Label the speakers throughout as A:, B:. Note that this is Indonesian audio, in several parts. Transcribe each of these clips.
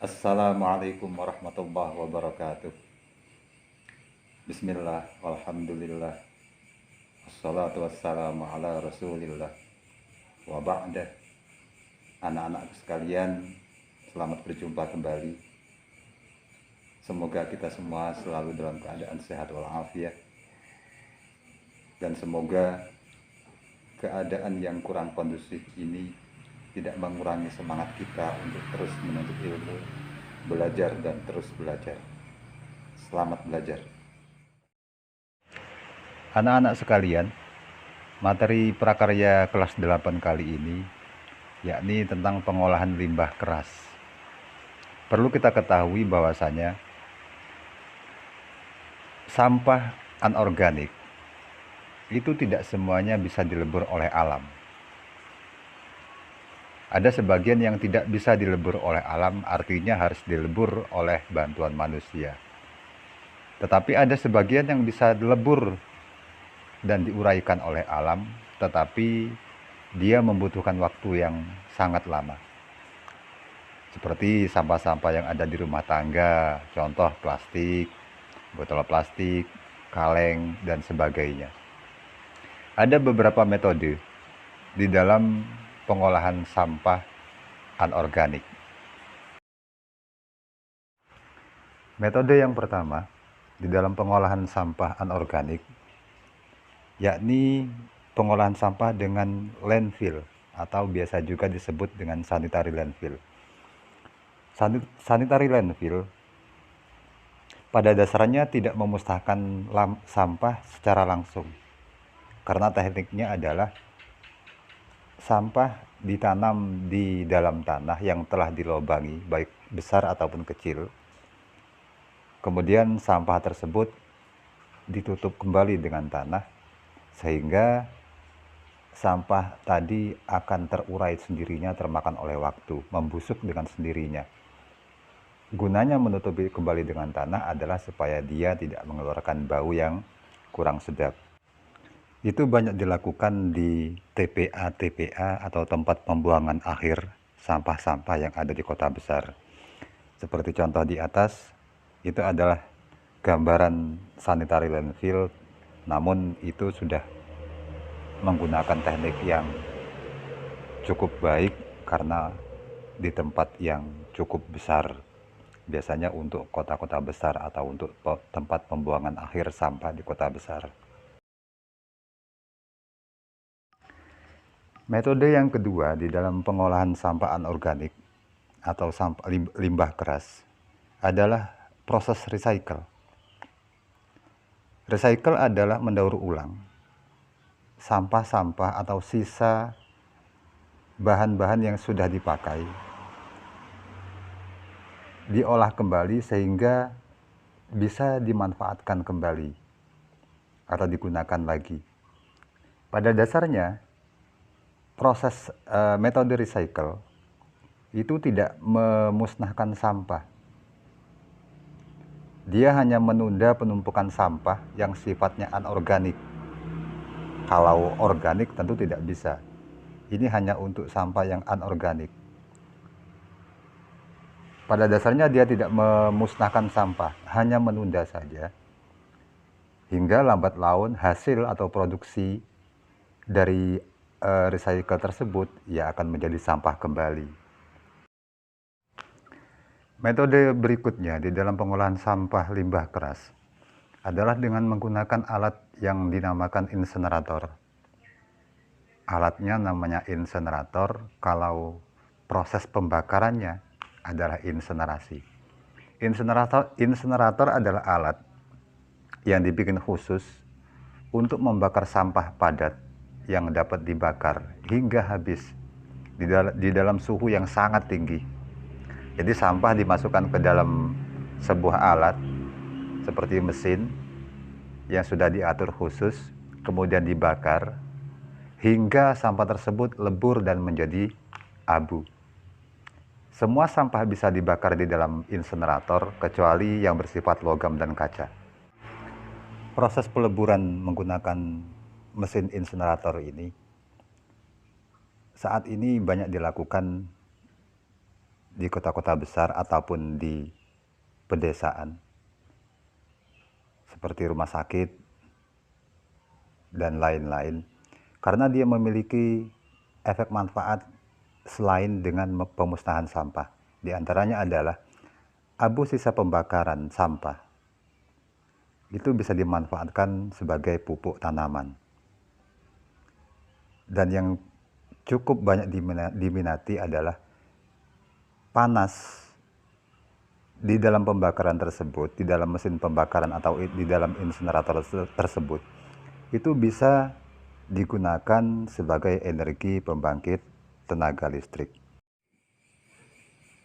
A: Assalamualaikum warahmatullahi wabarakatuh. Bismillah, walhamdulillah, wassalatu wassalamu ala rasulillah. Wa ba'dah, anak-anakku sekalian, selamat berjumpa kembali. Semoga kita semua selalu dalam keadaan sehat walafiat. Dan semoga keadaan yang kurang kondusif ini tidak mengurangi semangat kita untuk terus menuntut ilmu, belajar dan terus belajar. Selamat belajar. Anak-anak sekalian, materi prakarya kelas 8 kali ini yakni tentang pengolahan limbah keras. Perlu kita ketahui bahwasanya sampah anorganik itu tidak semuanya bisa dilebur oleh alam. Ada sebagian yang tidak bisa dilebur oleh alam, artinya harus dilebur oleh bantuan manusia. Tetapi ada sebagian yang bisa dilebur dan diuraikan oleh alam, tetapi dia membutuhkan waktu yang sangat lama. Seperti sampah-sampah yang ada di rumah tangga, contoh plastik, botol plastik, kaleng, dan sebagainya. Ada beberapa metode di dalam pengolahan sampah anorganik. Metode yang pertama di dalam pengolahan sampah anorganik yakni pengolahan sampah dengan landfill atau biasa juga disebut dengan sanitary landfill. Sanitary landfill pada dasarnya tidak memusnahkan sampah secara langsung, karena tekniknya adalah sampah ditanam di dalam tanah yang telah dilobangi, baik besar ataupun kecil. Kemudian sampah tersebut ditutup kembali dengan tanah, sehingga sampah tadi akan terurai sendirinya termakan oleh waktu, membusuk dengan sendirinya. Gunanya menutupi kembali dengan tanah adalah supaya dia tidak mengeluarkan bau yang kurang sedap. Itu banyak dilakukan di TPA atau tempat pembuangan akhir sampah-sampah yang ada di kota besar. Seperti contoh di atas, itu adalah gambaran sanitary landfill, namun itu sudah menggunakan teknik yang cukup baik karena di tempat yang cukup besar, biasanya untuk kota-kota besar atau untuk tempat pembuangan akhir sampah di kota besar. Metode yang kedua di dalam pengolahan sampah anorganik atau sampah limbah keras adalah proses recycle. Recycle adalah mendaur ulang sampah-sampah atau sisa bahan-bahan yang sudah dipakai, diolah kembali sehingga bisa dimanfaatkan kembali atau digunakan lagi. Pada dasarnya, proses metode recycle itu tidak memusnahkan sampah. Dia hanya menunda penumpukan sampah yang sifatnya anorganik. Kalau organik tentu tidak bisa. Ini hanya untuk sampah yang anorganik. Pada dasarnya dia tidak memusnahkan sampah, hanya menunda saja. Hingga lambat laun hasil atau produksi dari recycle tersebut ya akan menjadi sampah kembali. Metode berikutnya di dalam pengolahan sampah limbah keras adalah dengan menggunakan alat yang dinamakan insenerator. Alatnya namanya insenerator, kalau proses pembakarannya adalah insenerasi. Insenerator adalah alat yang dibikin khusus untuk membakar sampah padat yang dapat dibakar hingga habis di dalam suhu yang sangat tinggi. Jadi sampah dimasukkan ke dalam sebuah alat seperti mesin yang sudah diatur khusus, kemudian dibakar hingga sampah tersebut lebur dan menjadi abu. Semua sampah bisa dibakar di dalam insenerator kecuali yang bersifat logam dan kaca. Proses peleburan menggunakan mesin insenerator ini saat ini banyak dilakukan di kota-kota besar ataupun di pedesaan, seperti rumah sakit dan lain-lain, karena dia memiliki efek manfaat selain dengan pemusnahan sampah. Di antaranya adalah abu sisa pembakaran sampah itu bisa dimanfaatkan sebagai pupuk tanaman. Dan yang cukup banyak diminati adalah panas di dalam pembakaran tersebut, di dalam mesin pembakaran atau di dalam insinerator tersebut, itu bisa digunakan sebagai energi pembangkit tenaga listrik.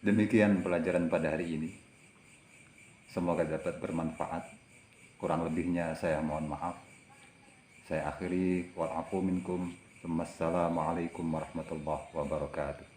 A: Demikian pelajaran pada hari ini. Semoga dapat bermanfaat. Kurang lebihnya saya mohon maaf. Saya akhiri, wa'afu minkum. Wassalamualaikum warahmatullahi wabarakatuh.